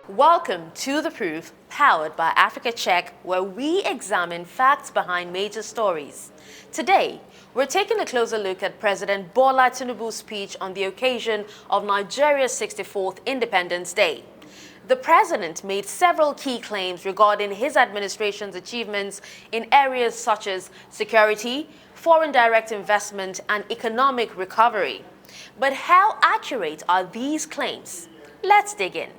Welcome to The Proof, powered by Africa Check, where we examine facts behind major stories. Today, we're taking a closer look at President Bola Tinubu's speech on the occasion of Nigeria's 64th Independence Day. The president made several key claims regarding his administration's achievements in areas such as security, foreign direct investment, and economic recovery. But how accurate are these claims? Let's dig in.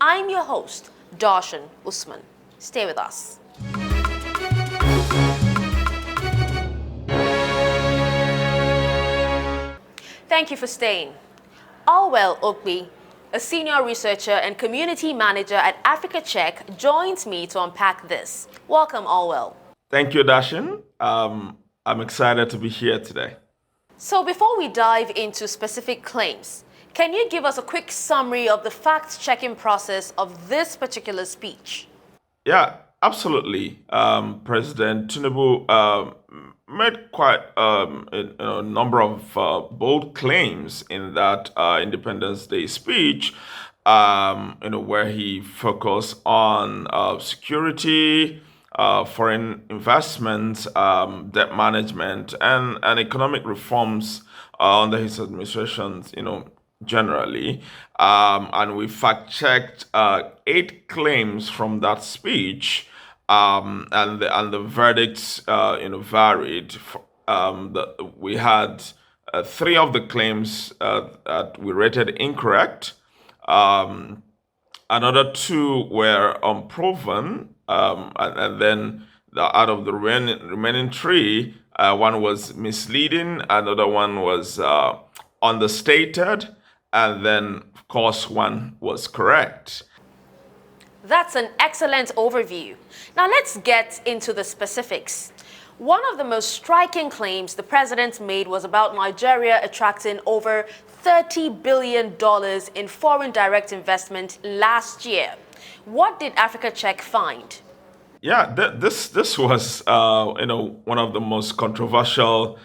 I'm your host, Dashen Usman. Stay with us. Thank you for staying. Allwell Okpi, a senior researcher and community manager at Africa Check, joins me to unpack this. Welcome, Allwell. Thank you, Dashen. I'm excited to be here today. So before we dive into specific claims, can you give us a quick summary of the fact-checking process of this particular speech? Yeah, absolutely. President Tinubu made quite a number of bold claims in that Independence Day speech, where he focused on security, foreign investment, debt management, and economic reforms under his administrations, generally. And we fact-checked 8 claims from that speech, and the verdicts, varied. We had 3 of the claims that we rated incorrect. Another 2 were unproven, and then out of the remaining 3, one was misleading, another one was understated, and then, of course, one was correct. That's an excellent overview. Now let's get into the specifics. One of the most striking claims the president made was about Nigeria attracting over $30 billion in foreign direct investment last year. What did Africa Check find? Yeah, this was one of the most controversial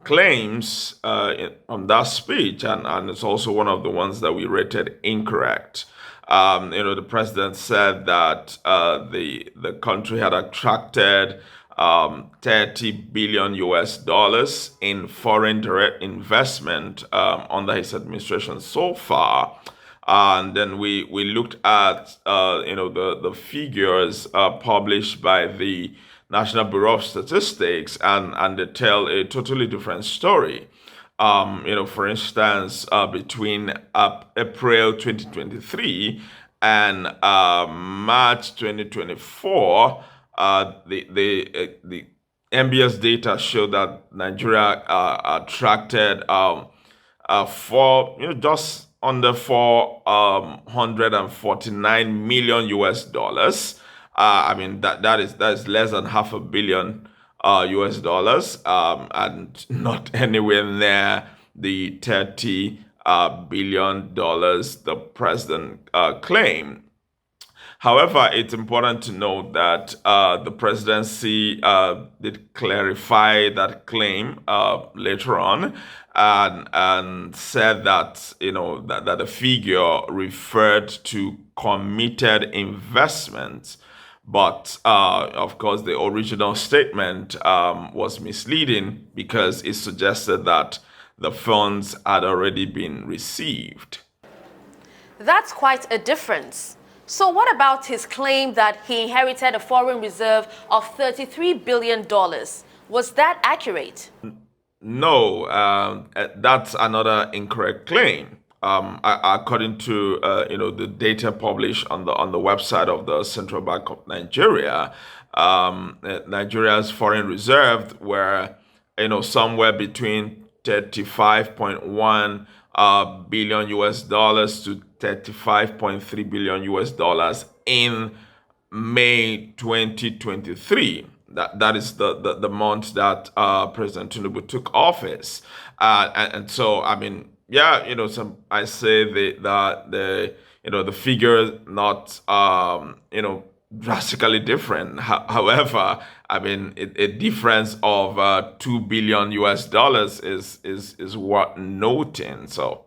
claims on that speech, and it's also one of the ones that we rated incorrect. The president said that the country had attracted $30 billion in foreign direct investment under his administration so far. And then we looked at the figures published by the National Bureau of Statistics, and they tell a totally different story. For instance, between April 2023 and March 2024, the NBS data showed that Nigeria attracted just under $449 million. That is less than $500 million US, and not anywhere near the $30 billion the president claimed. However, it's important to note that the presidency did clarify that claim later on, and said that that the figure referred to committed investments. But of course, the original statement was misleading because it suggested that the funds had already been received. That's quite a difference. So what about his claim that he inherited a foreign reserve of $33 billion? Was that accurate? No, that's another incorrect claim. According to the data published on the website of the Central Bank of Nigeria, Nigeria's foreign reserves were somewhere between $35.1 billion US dollars to $35.3 billion US dollars in May 2023. That is the month that President Tinubu took office, and so I say the figure not drastically different. However, I mean, a difference of $2 billion is worth noting. So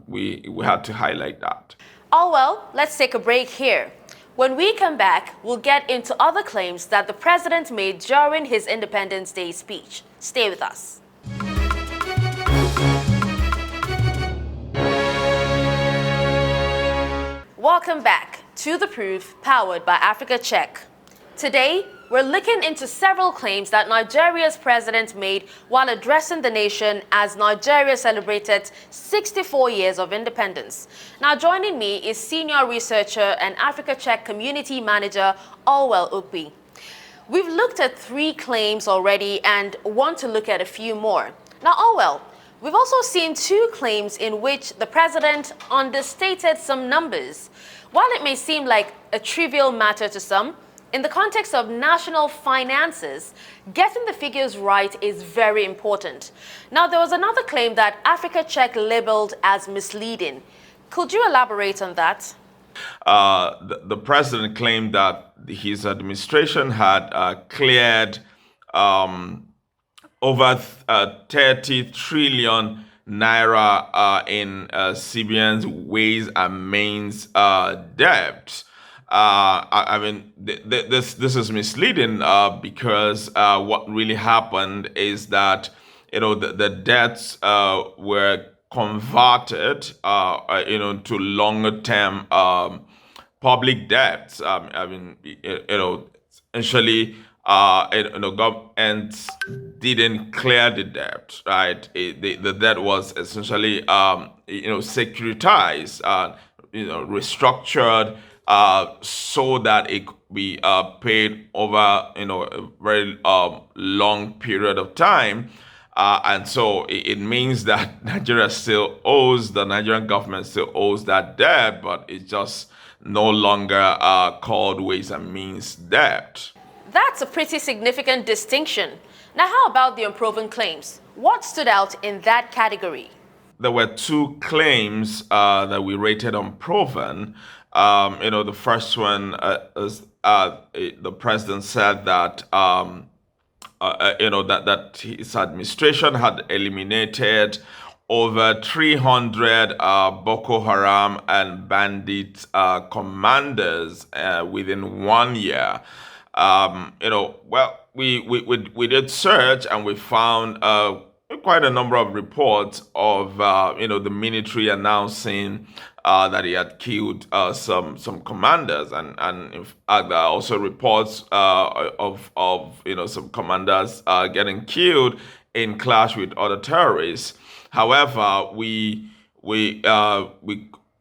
we had to highlight that. Oh well, let's take a break here. When we come back, we'll get into other claims that the president made during his Independence Day speech. Stay with us. Welcome back to The Proof, powered by Africa Check. Today, we're looking into several claims that Nigeria's president made while addressing the nation as Nigeria celebrated 64 years of independence. Now, joining me is senior researcher and Africa Check community manager Allwell Okpi. We've looked at 3 claims already and want to look at a few more. Now, Allwell, we've also seen 2 claims in which the president understated some numbers. While it may seem like a trivial matter to some, in the context of national finances, getting the figures right is very important. Now, there was another claim that Africa Check labeled as misleading. Could you elaborate on that? The president claimed that his administration had cleared over 30 trillion naira in CBN's Ways and Means debt. I mean, this is misleading because what really happened is that the debts were converted to longer term public debts. I mean, essentially, governments didn't clear the debt, right? The debt was essentially, securitized, restructured, so that it could be paid over, a very long period of time. And so it means that the Nigerian government still owes that debt, but it's just no longer called Ways and Means debt. That's a pretty significant distinction. Now, how about the unproven claims? What stood out in that category? There were 2 claims that we rated unproven. The first one is the president said that that his administration had eliminated over 300 Boko Haram and bandit commanders within 1 year. We did search and we found quite a number of reports of the military announcing that he had killed some commanders, and in fact there are also reports of some commanders getting killed in clash with other terrorists. However, we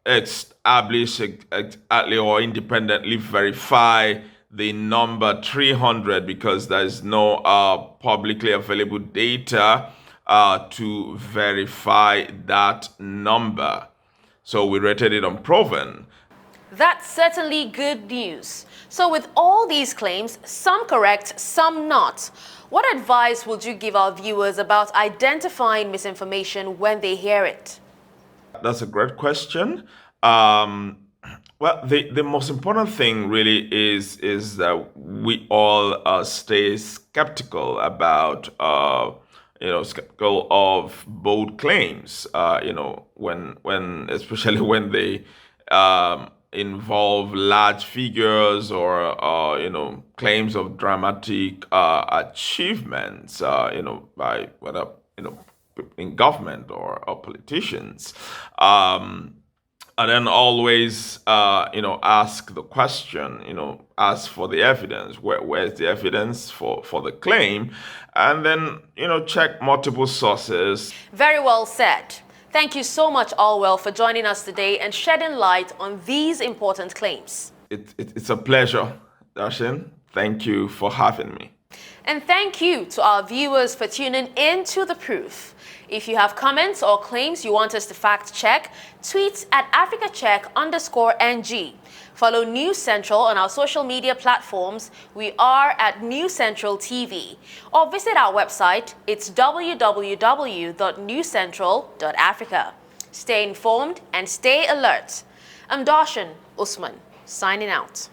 established exactly or independently verify the number 300 because there is no publicly available data to verify that number. So we rated it unproven. That's certainly good news. So with all these claims, some correct, some not, what advice would you give our viewers about identifying misinformation when they hear it? That's a great question. Well, the most important thing really is that we all stay skeptical about skeptical of bold claims. When especially when they involve large figures or claims of dramatic achievements. By whether in government or politicians. And then always, ask the question, ask for the evidence. Where's the evidence for the claim? And then, check multiple sources. Very well said. Thank you so much, Allwell, for joining us today and shedding light on these important claims. It's a pleasure, Dashen. Thank you for having me. And thank you to our viewers for tuning in to The Proof. If you have comments or claims you want us to fact check, tweet at AfricaCheck_NG. Follow News Central on our social media platforms. We are at News Central TV. Or visit our website. It's www.newscentral.africa. Stay informed and stay alert. I'm Dashen Usman, signing out.